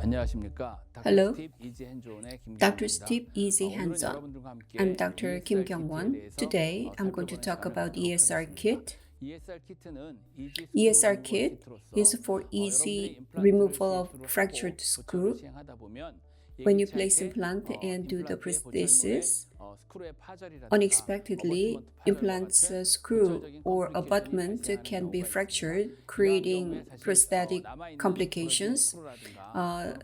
안녕하십니까. Hello, Dr. Steve Steve Easy 오늘은 Hands-on. 여러분들과 함께 I'm Dr. Kim ESR Kyung-won. 키트에 대해서 Today, I'm going to 살펴보는 talk 시간을 about 갖도록 ESR 하겠습니다. kit. ESR 키트는 이지 스크루 ESR 리무버 kit is 키트로서 for 여러분들이 easy 임플란트를 removal of CF로 하고 fractured 보철을 screw 시행하다 보면 when you 예기치 place 않게 implant and do the 임플란트의 보철물에 prosthesis. 스크루의 파절이라든가 Unexpectedly, 어버트먼트 파절과 implant's 같은 screw 보철적인 or 컴플리케이션이 abutment 발생하는 can be 경우가 있습니다. fractured, 이러한 creating 경우에 사실 prosthetic 남아있는 부러진 complications. 스크루라든가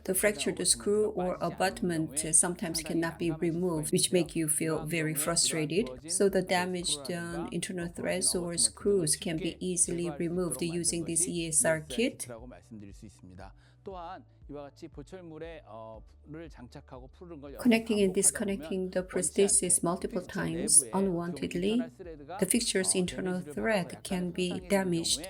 The fractured screw or 어버트먼트가 빠지지 않는 abutment 경우에 sometimes 상당히 cannot be 난감해질 수가 removed, which 있는데요. make you feel 이러한 very 경우에 이러한 frustrated. 부러진 So the 그 damaged 스크루라든가 internal 부러진 threads or 어버트먼트 등을 screws can be 쉽게 easily 제거할 수 removed 있도록 만든 using this 것이 ESR kit. 키트라고 말씀드릴 수 있습니다. 또한 이와 같이 보철물에 를 장착하고 푸르는 걸 여러 번 Connecting and 반복하다 disconnecting 보면 the 원치 않게 prosthesis multiple 픽처 times 내부에 unwantedly, internal thread가 the fixture's internal 데미지를 thread 받고 can 약간의 be 손상이 되는 damaged.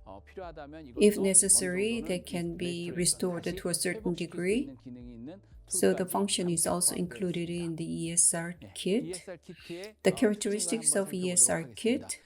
경우에 필요하다면 If 이것도 necessary, 어느 they 정도는 can be 레스토레이션, restored 다시 to a certain 회복시킬 수 degree. 있는 기능이 있는 So the 툴까지 function is 함께 also 포함되어 included 있습니다. in the ESR kit. ESR 키트의 The 특징을 characteristics 한번 of 살펴보도록 ESR 하겠습니다. kit,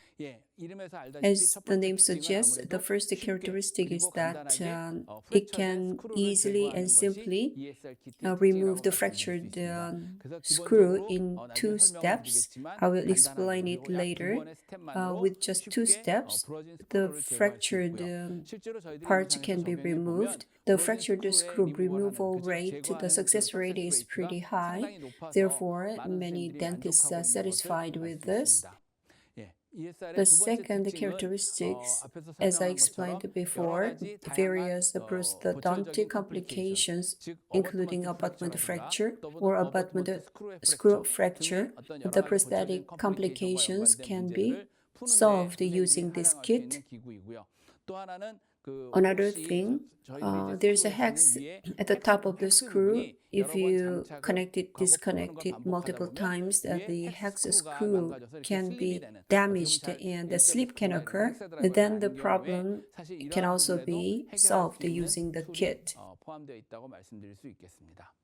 이름에서 알다시피 as 첫 the 번째 name 특징은 suggests, the 아무래도 first 쉽게 characteristic is 그리고 that 간단하게 it 프랙처된 can 스크루를 easily 제거하는 and 것이 simply ESR 키트의 remove 특징이라고 the 말씀드릴 수 fractured 있습니다. 그래서 screw 기본적으로 in 나중에 two 설명을 steps. 드리겠지만 I will 간단하게 explain it 그리고 약 두 later. 번의 스텝만으로 With just two 쉽게 steps, 부러진 the 스크루를 제거할 수 fractured 있고요. 실제로 저희들이 part 임상에서 can be 적용해 보면 removed. The 부러진 fractured 스크루의 screw 리무벌하는 removal 그죠? rate, the 제거하는 그 success rate 석세스 is 레이트가 pretty high. 상당히 높아서 Therefore, 많은 many 선생님들이 dentists 만족하고 are 있는 것을 satisfied 알 with 수 this. 있습니다. ESR의 The 두 번째 second 특징은 characteristics, 앞에서 as I 설명한 것처럼 explained 여러 before, 가지 다양한 various 보철적인 prosthodontic 컴플리케이션, complications, 즉 including 어버트먼트 abutment 프랙처라든가 fracture 또는 or 어버트먼트 abutment 스크루의 screw 프랙처 등의 fracture. 어떤 여러 The 가지 보철적인 prosthetic 컴플리케이션과 complications 연관된 can 문제들을 be 푸는데 solved 선생님들이 using this 활용할 수 있는 kit. 기구이고요. 또 하나는 Another 혹시 thing, 저희들이 이제 there's a 스크루의 hex 위에 at the top of the 헥스 screw. 부분이 If 여러 번 you 장착을 connect it, 하고 disconnect 푸는 걸 it 반복하다 multiple 보면 times, 위에 the 헥스 hex 스크루가 screw 망가져서 이렇게 can 슬립이 be 되는 어떻게 보면 damaged 잘 and the 일자로 slip can 들어가 있는 occur. 헥스 드라이버가 Then the 아닌 경우에 problem 사실 can 이러한 also 부분에도 be 해결할 수 solved 있는 using the 툴이 kit. 포함되어 있다고 말씀드릴 수 있겠습니다.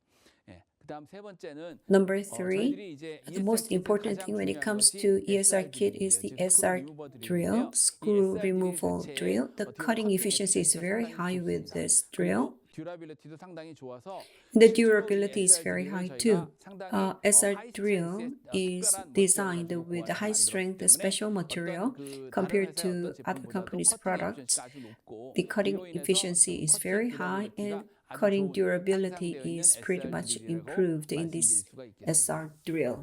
그다음 세 번째는 Number three, 저희들이 이제 the ESR most 키트에서 important 가장 thing when it 중요한 comes 것이 to ESR SR kit is 드릴인데요. the 즉 스크루 SR 리무버 drill, 드릴인데요. 이 screw SR 드릴 removal 자체에 drill. The 어떻게 보면 cutting 커팅 efficiency is 에피시언시가 very 상당히 high with 좋습니다. this 그리고 drill. 듀라빌리티도 상당히 좋아서 The 실제로 이 durability is SR very 드릴을 high 저희가 too. 상당히 SR 하이 drill 스트렝스의 is 특별한 머티리얼을 designed 가지고 with a 고안해서 high 만들었기 strength 때문에 special 어떤 material 그 다른 compared 회사의 to 어떤 other 제품보다도 companies' 커팅 products. 에피시언시가 아주 높고 The cutting 이로 인해서 efficiency is 커팅 very high 듀라빌리티가 and 아주 cutting 좋은 durability 향상되어 있는 is pretty SR much 드릴이라고 improved in 말씀드릴 this 수가 있겠습니다. SR drill.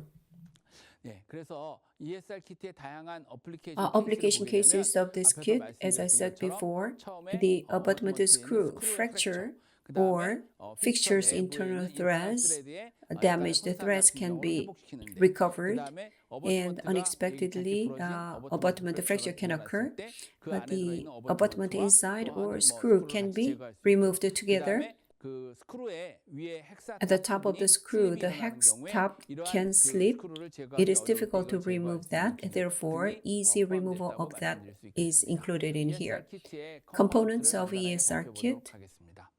그래서 ESR 키트의 다양한 어플리케이션 Application 케이스를 보게 되면 cases of this 앞에서 kit, as I 말씀드렸던 said 것처럼 before, 처음에 the abutment 어버트먼트에 있는 screw 스크루의 fracture 프랙처, 그 다음에 or 픽처 fixture's 내부에 internal 있는 인터널 threads, 스레드에 약간의 damaged 손상 threads 같은 can 경우를 be 회복시키는데 그 recovered, 다음에 and 어버트먼트가 예기치 않게 unexpectedly 부러진 어버트먼트 abutment 프랙처가 fracture can 일어났을 occur. 때 그 안에 The 들어있는 abutment 어버트먼트와 inside 또 or 하나의 screw 스크루를 can 같이 be 제거할 수 removed 있고 그 together. 다음에 그 스크루의 위에 헥사 At the 탑 top of the 부분이 screw, 슬립이 the 일어나는 hex 경우에 top 이러한 can 그 slip. 스크루를 It 제거하기 is 어려울 때 difficult to 이걸 제거할 remove 수 있는 that. 기능 Therefore, 등이 easy removal 포함됐다고 of that 말씀드릴 수 is 있겠습니다. included in ESR here. 키트의 Components 컴포넌트를 of 간단하게 ESR 살펴보도록 kit. 하겠습니다.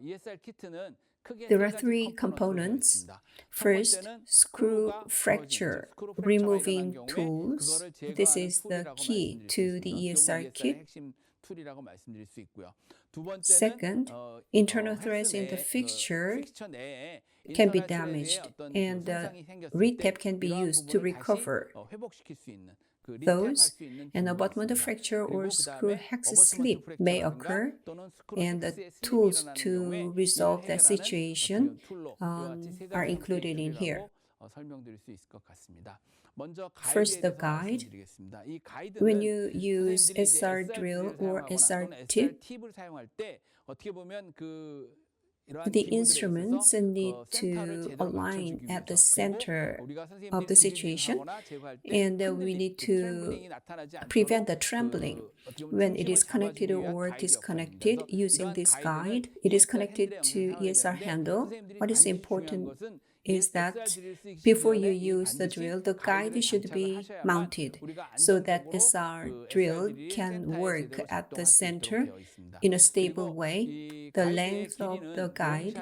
ESR 키트는 크게 There 세 are 가지 three 컴포넌트가 components. 있습니다. 첫 First, 번째는 screw 스크루가 부러진, 즉 fracture 스크루 프랙처가 일어난 removing 경우에 tools. 그거를 This 제거하는 is the 툴이라고 key 말씀드릴 수 to 있습니다. the 어떻게 보면 ESR ESR의 kit. 핵심 툴이라고 말씀드릴 수 있고요. 두 번째는 Second, internal 헥스 threads in the 내에 fixture 픽처 내에 can be 인터널 스레드에 damaged, 어떤 and 그 손상이 생겼을 때 retap can be 이러한 used to 부분을 다시 recover 회복시킬 수 있는 그 리탭할 those. 수 있는 An 기구가 abutment 있습니다. fracture or 그리고 그 screw 다음에 hex 어버트먼트 slip may 프랙처라든가 occur, 또는 스크루 and the 헥스의 슬립이 tools 일어나는 경우에 to 이를 resolve that 해결하는 어떻게 situation 보면 툴로 이와 같이 세 are 가지 included in here. 툴이라고 설명드릴 수 있을 것 같습니다. 먼저 First, 가이드에 the 대해서 guide. 말씀드리겠습니다. 이 When 가이드는 you use 선생님들이 이제 SR SR drill 드릴을 or 사용하거나 SR 또는 SR tip, 팁을 사용할 때 어떻게 보면 이러한 the 기구들에 instruments 있어서 need 센터를 to 제대로 align 맞춰주기 at the 위해서 center 그리고 우리가 of the 선생님들이 situation, 디리링하거나 제거할 때 and we 흔들림, need 그 to 트램블링이 나타나지 prevent 않도록 the trembling 어떻게 보면 when it 중심을 is connected 잡아주기 위한 or 가이드 역할입니다. disconnected 그래서 using 이러한 this 가이드는 guide. It is ESR connected 핸들에 to 영상 사용해야 ESR 되는데 handle. 선생님들이 What is 반드시 중요한 important 것은 is that before you use the drill, the guide should be mounted so that SR drill can work at the center in a stable way. The length of the guide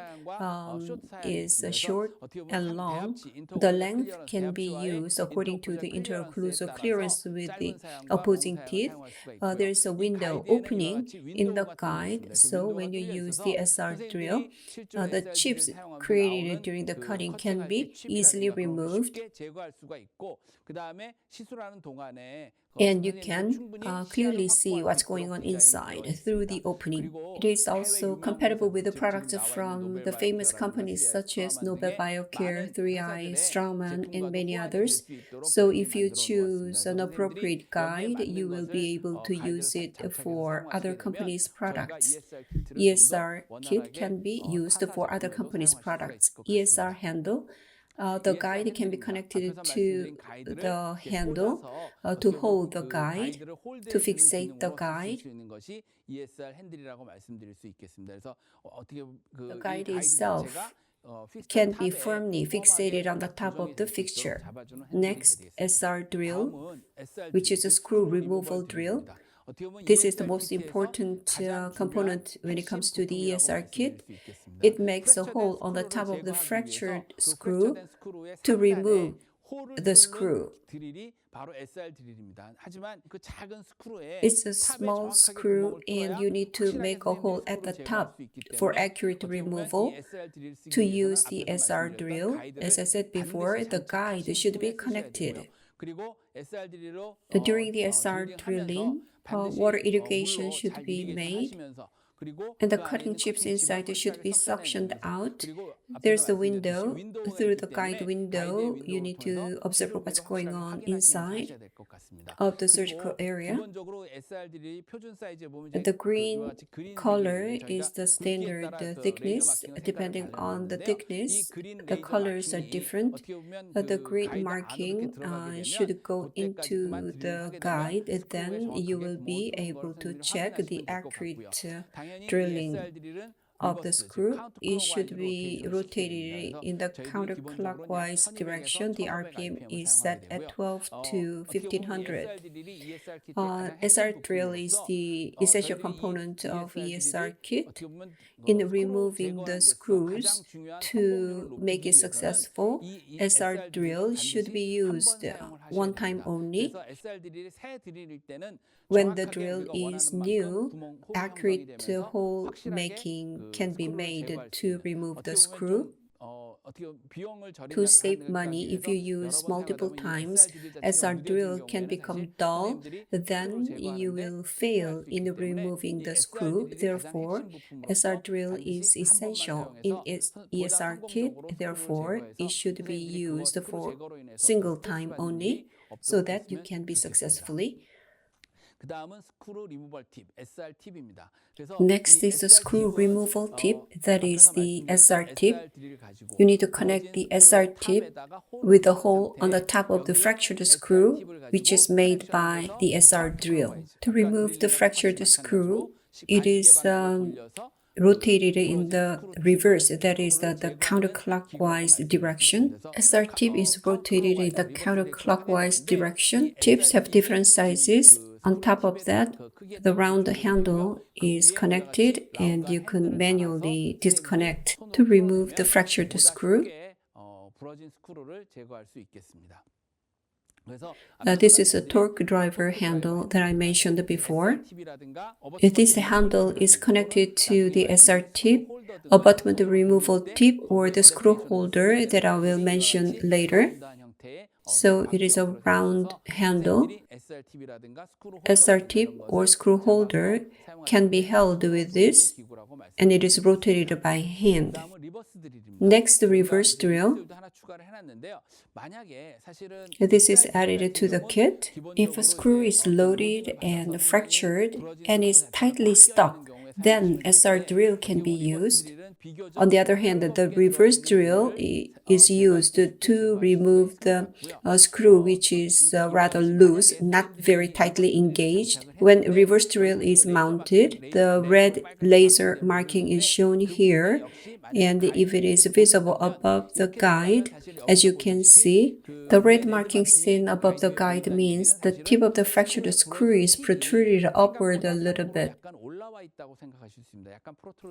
is short and long. The length can be used according to the interocclusal clearance with the opposing teeth. There is a window opening in the guide, so when you use the SR drill, the chips created during the cutting can be easily removed. And you can clearly see what's going on inside through the opening. It is also compatible with the products from the famous companies such as Nobel Biocare, 3i, Straumann, and many others. So if you choose an appropriate guide, you will be able to use it for other companies' products. ESR kit can be used for other companies' products. ESR handle. The guide can be connected to the handle to hold the guide, to fixate the guide. The guide itself can be firmly fixated on the top of the fixture. Next, SR drill, which is a screw removal drill. This is the most important component when it comes to the ESR kit. It makes a hole on the top of the fractured screw to remove the screw. It's a small screw and you need to make a hole at the top for accurate removal. To use the SR drill, as I said before, the guide should be connected. During the SR drilling, water irrigation should be made, and the cutting chips inside should be suctioned out. There's the window. Through the guide window, you need to observe what's going on inside of the surgical area. The green color is the standard thickness. Depending on the thickness, the colors are different. The green marking should go into the guide, and then you will be able to check the accurate drilling of the screw. It should be rotated in the counterclockwise direction. The RPM is set at 12 to 1500. SR drill is the essential component of ESR kit. In removing the screws to make it successful, SR drill should be used one time only. When the drill is new, accurate hole making can be made to remove the screw. To save money, if you use multiple times, SR drill can become dull, then you will fail in removing the screw. Therefore, SR drill is essential in ESR kit. Therefore, it should be used for single time only so that you can be successfully. Next is the screw removal tip, that is the SR tip. You need to connect the SR tip with a hole on the top of the fractured screw, which is made by the SR drill. To remove the fractured screw, it is rotated in the reverse, that is the counterclockwise direction. SR tip is rotated in the counterclockwise direction. Tips have different sizes. On top of that, the round handle is connected and you can manually disconnect to remove the fractured screw. This is a torque driver handle that I mentioned before. This handle is connected to the SR tip, abutment removal tip, or the screw holder that I will mention later. So it is a round handle. SR tip or screw holder can be held with this, and it is rotated by hand. Next, the reverse drill. This is added to the kit. If a screw is loaded and fractured and is tightly stuck, then SR drill can be used. On the other hand, the reverse drill is used to remove the screw, which is rather loose, not very tightly engaged. When reverse drill is mounted, the red laser marking is shown here, and if it is visible above the guide, as you can see, the red marking seen above the guide means the tip of the fractured screw is protruded upward a little bit.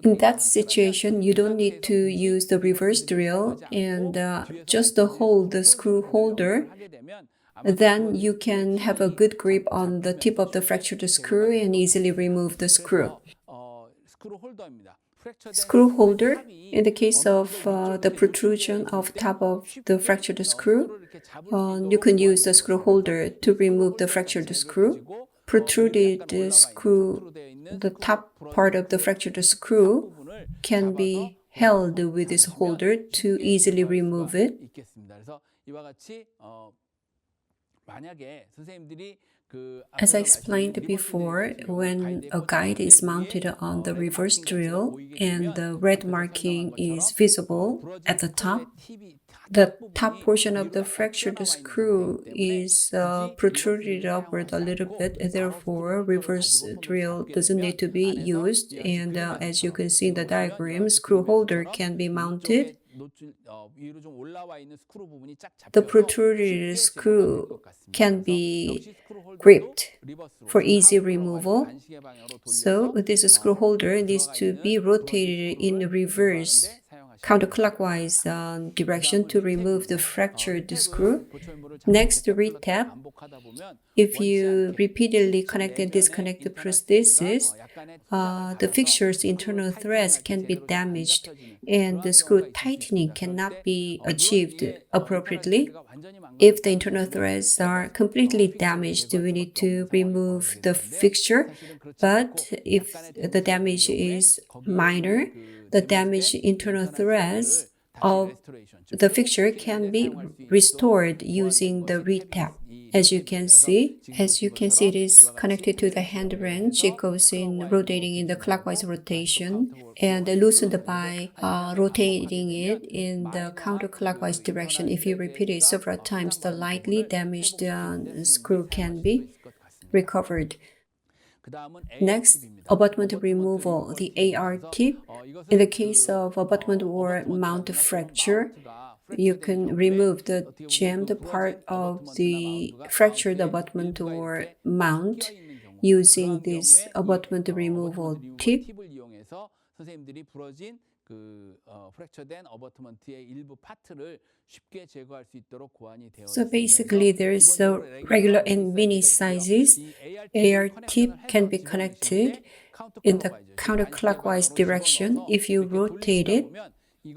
In that situation, you don't need to use the reverse drill and just hold the screw holder. Then you can have a good grip on the tip of the fractured screw and easily remove the screw. Screw holder, in the case of the protrusion of top of the fractured screw, you can use the screw holder to remove the fractured screw. Protruded screw, the top part of the fractured screw can be held with this holder to easily remove it. As I explained before, when a guide is mounted on the reverse drill and the red marking is visible at the top portion of the fractured screw is protruded upward a little bit. Therefore, reverse drill doesn't need to be used. And as you can see in the diagram, screw holder can be mounted. The protruded screw can be gripped for easy removal. So this screw holder needs to be rotated in reverse counterclockwise direction to remove the fractured screw. Next, retap. If you repeatedly connect and disconnect the prosthesis, the fixture's internal threads can be damaged and the screw tightening cannot be achieved appropriately. If the internal threads are completely damaged, we need to remove the fixture. But if the damage is minor, the damaged internal threads of the fixture can be restored using the retap. As you can see, it is connected to the hand wrench. It goes in rotating in the clockwise rotation and loosened by rotating it in the counterclockwise direction. If you repeat it several times, the lightly damaged screw can be recovered. Next, abutment removal, the AR tip. In the case of abutment or mount fracture, you can remove the jammed part of the fractured abutment or mount using this abutment removal tip. So basically, there is a regular and mini sizes. AR tip can be connected in the counterclockwise direction. If you rotate it,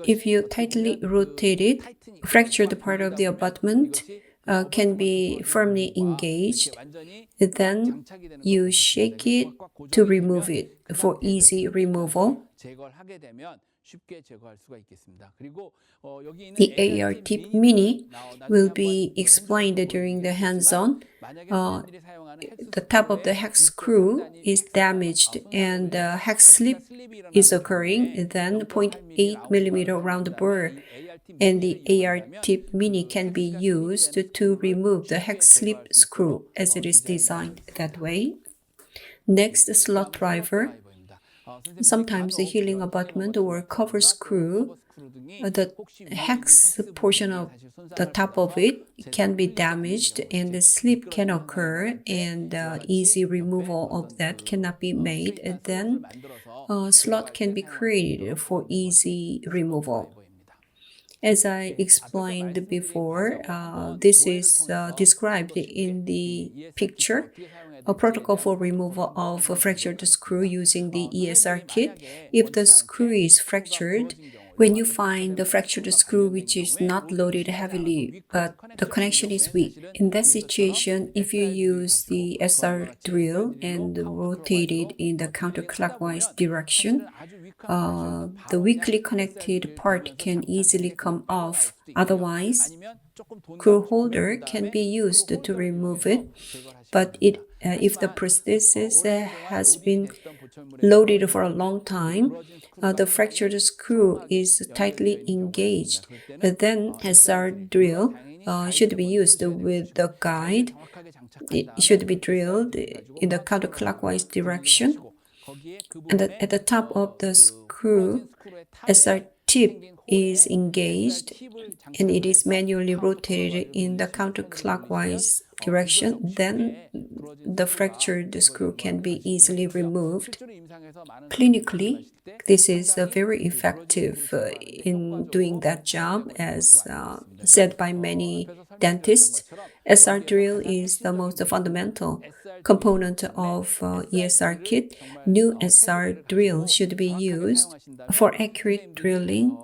if you tightly rotate it, fractured part of the abutment can be firmly engaged. Then you shake it to remove it for easy removal. The AR tip mini will be explained during the hands-on. The top of the hex screw is damaged and the hex slip is occurring. Then 0.8 millimeter round bore and the AR tip mini can be used to remove the hex slip screw as it is designed that way. Next, slot driver. Sometimes the healing abutment or cover screw, the hex portion of the top of it can be damaged and the slip can occur and easy removal of that cannot be made. And then a slot can be created for easy removal. As I explained before, this is described in the picture. A protocol for removal of a fractured screw using the ESR kit. If the screw is fractured, when you find the fractured screw which is not loaded heavily but the connection is weak, in that situation, if you use the SR drill and rotate it in the counterclockwise direction, the weakly connected part can easily come off. Otherwise, screw holder can be used to remove it, but it if the prosthesis has been loaded for a long time, the fractured screw is tightly engaged. Then SR drill should be used with the guide. It should be drilled in the counterclockwise direction. And at the top of the screw, SR tip is engaged and it is manually rotated in the counterclockwise direction. Then the fractured screw can be easily removed. Clinically, this is very effective in doing that job, as said by many dentists. SR drill is the most fundamental component of ESR kit. New SR drill should be used for accurate drilling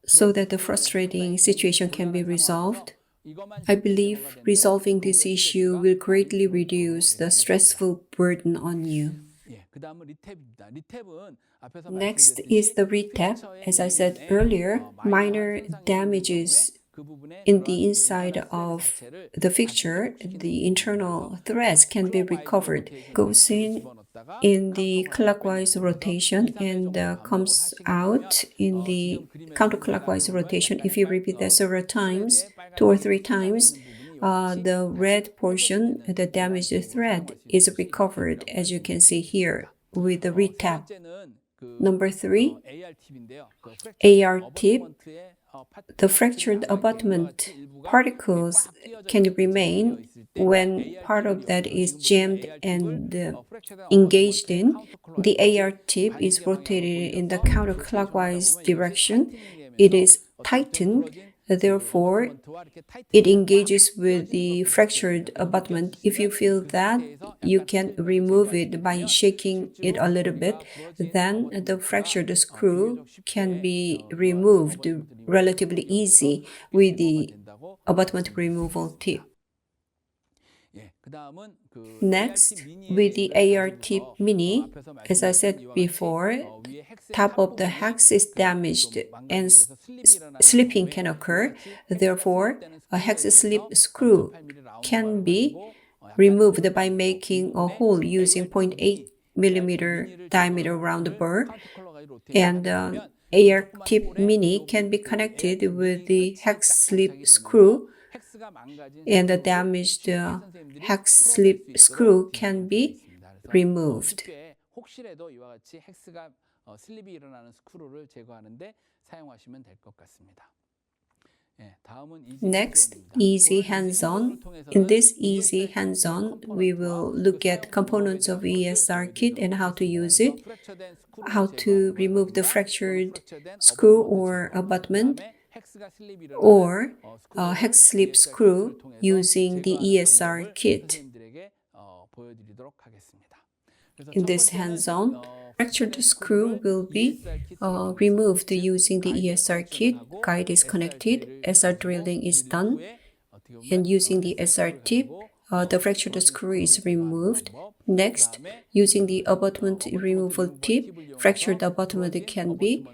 so that the frustrating situation can be resolved. I believe resolving this issue will greatly reduce the stressful burden on you. Next is the retap. As I said earlier, minor damages in the inside of the fixture, the internal threads can be recovered. Goes in the clockwise rotation and comes out in the counterclockwise rotation. If you repeat that several times, 2 or 3 times, the red portion, the damaged thread, is recovered, as you can see here with the retap. Number 3, AR tip. The fractured abutment particles can remain when part of that is jammed and engaged in. The AR tip is rotated in the counterclockwise direction. It is tightened, therefore it engages with the fractured abutment. If you feel that, you can remove it by shaking it a little bit. Then the fractured screw can be removed relatively easy with the abutment removal tip. Next, with the AR tip mini, as I said before, top of the hex is damaged and slipping can occur. Therefore, a hex slip screw can be removed by making a hole using 0.8 millimeter diameter round burr. And AR tip mini can be connected with the hex slip screw, and the damaged hex slip screw can be removed. Next, easy hands-on. In this easy hands-on, we will look at components of ESR kit and how to use it, how to remove the fractured screw or abutment, or hex slip screw using the ESR kit. In this hands-on, fractured screw will be removed using the ESR kit. Guide is connected, SR drilling is done, and using the SR tip, the fractured screw is removed. Next, using the abutment removal tip, fractured abutment can be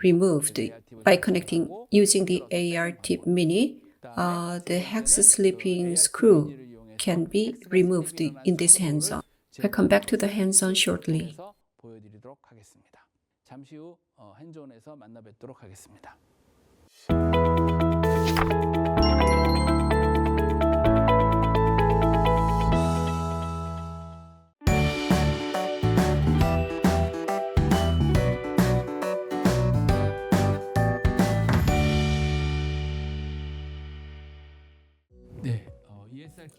removed by connecting using the AR tip mini. The hex slipping screw can be removed in this hands-on. I'll come back to the hands-on shortly.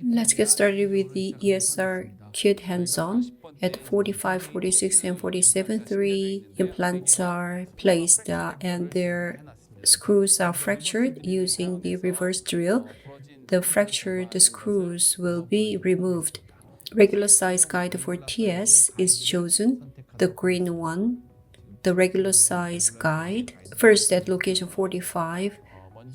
Let's get started with the ESR kit hands-on. At 45, 46, and 47, 3 implants are placed and their screws are fractured using the reverse drill. The fractured screws will be removed. Regular size guide for TS is chosen, the green one. The regular size guide. First, at location 45,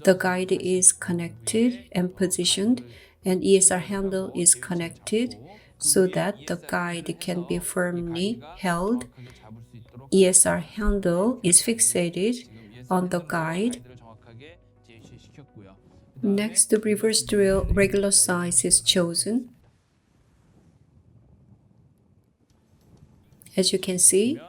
the guide is connected and positioned, and ESR handle is connected so that the guide can be firmly held. ESR handle is fixated on the guide. Next, the reverse drill regular size is chosen. As you can see,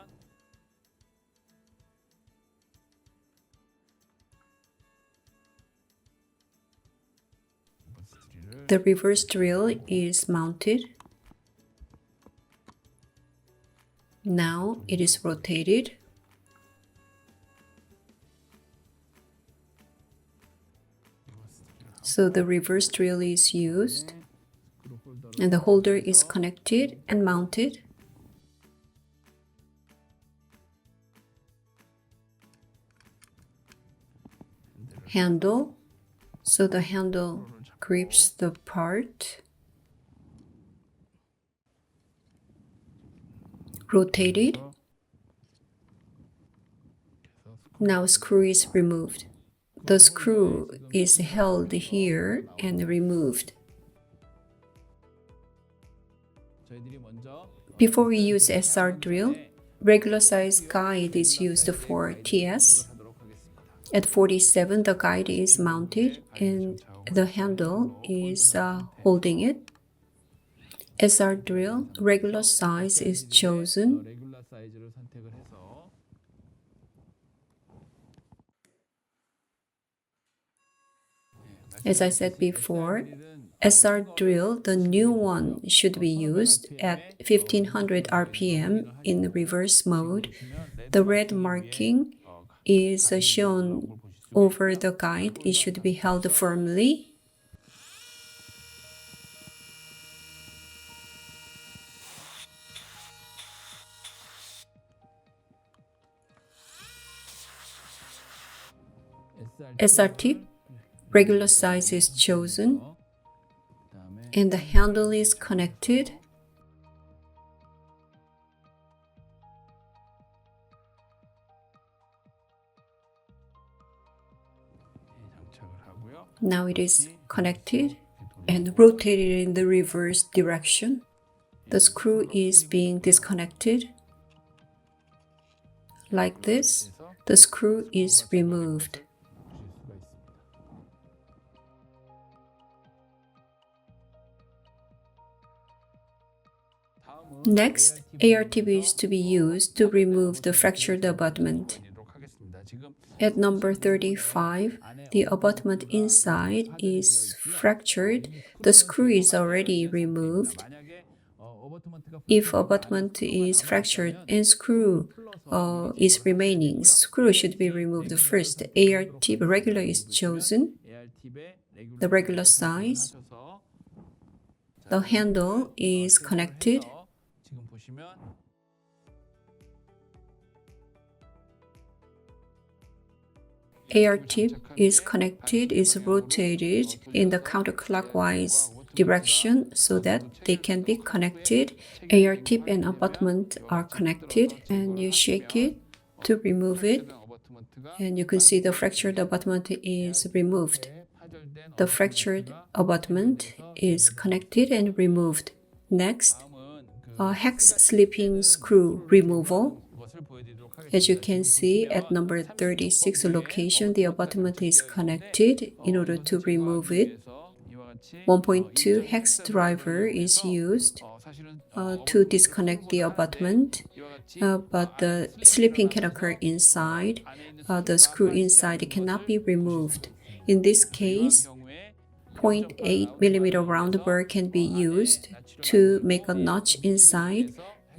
the reverse drill is mounted. Now it is rotated. So the reverse drill is used, and the holder is connected and mounted. Handle, so the handle grips the part. Rotated. Now screw is removed. The screw is held here and removed. Before we use SR drill, regular size guide is used for TS. At 47, the guide is mounted and the handle is holding it. SR drill, regular size is chosen. As I said before, SR drill, the new one, should be used at 1500 RPM in reverse mode. The red marking is shown over the guide. It should be held firmly. SR tip, regular size is chosen, and the handle is connected. Now it is connected and rotated in the reverse direction. The screw is being disconnected. Like this, the screw is removed. Next, AR tip is to be used to remove the fractured abutment. At number 35, the abutment inside is fractured. The screw is already removed. If abutment is fractured and screw is remaining, screw should be removed first. AR tip regular is chosen, the regular size. The handle is connected. AR tip is connected, is rotated in the counterclockwise direction so that they can be connected. AR tip and abutment are connected, and you shake it to remove it, and you can see the fractured abutment is removed. The fractured abutment is connected and removed. Next, hex slipping screw removal. As you can see, at number 36 location, the abutment is connected. In order to remove it, 1.2 hex driver is used to disconnect the abutment, but the slipping can occur inside. The screw inside cannot be removed. In this case, 0.8 millimeter round burr can be used to make a notch inside.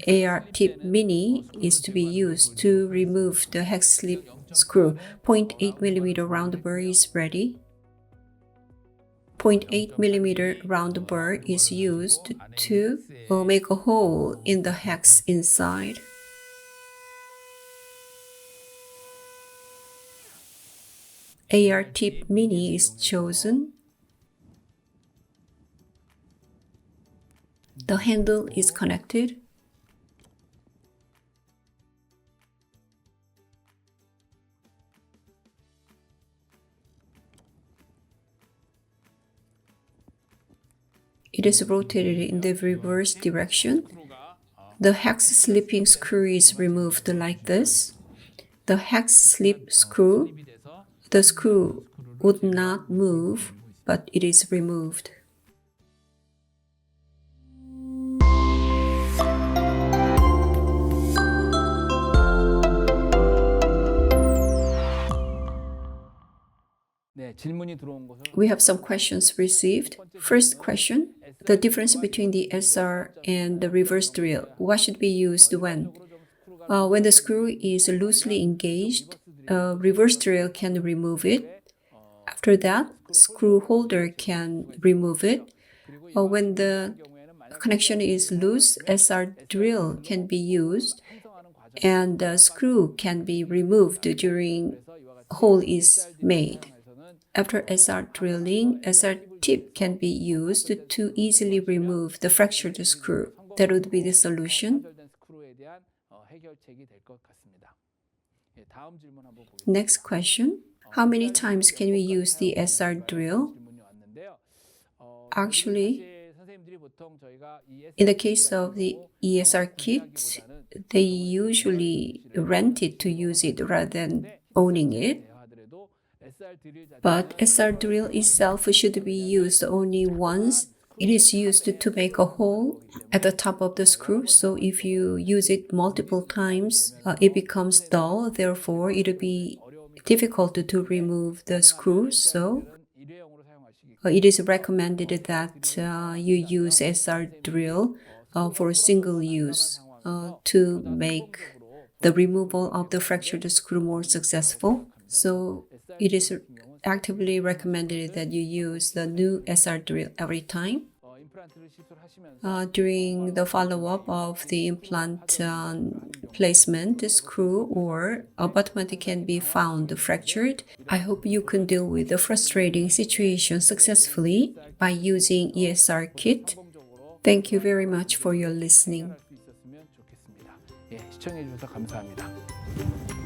AR tip mini is to be used to remove the hex slip screw. 0.8 millimeter round burr is ready. 0.8 millimeter round burr is used to make a hole in the hex inside. AR tip mini is chosen. The handle is connected. It is rotated in the reverse direction. The hex slipping screw is removed like this. The hex slip screw, the screw would not move, but it is removed. We have some questions received. First question, the difference between the SR and the reverse drill. What should be used when? When the screw is loosely engaged, reverse drill can remove it. After that, screw holder can remove it. When the connection is loose, SR drill can be used, and the screw can be removed during hole is made. After SR drilling, SR tip can be used to easily remove the fractured screw. That would be the solution. Next question. How many times can we use the SR drill? Actually, in the case of the ESR kit, they usually rent it to use it rather than owning it. But SR drill itself should be used only once. It is used to make a hole at the top of the screw, so if you use it multiple times, it becomes dull. Therefore, it will be difficult to remove the screw. So it is recommended that you use SR drill for single use to make the removal of the fractured screw more successful. So it is actively recommended that you use the new SR drill every time. During the follow-up of the implant placement, the screw or abutment can be found fractured. I hope you can deal with the frustrating situation successfully by using ESR kit. Thank you very much for your listening. 시청해 주셔서 감사합니다.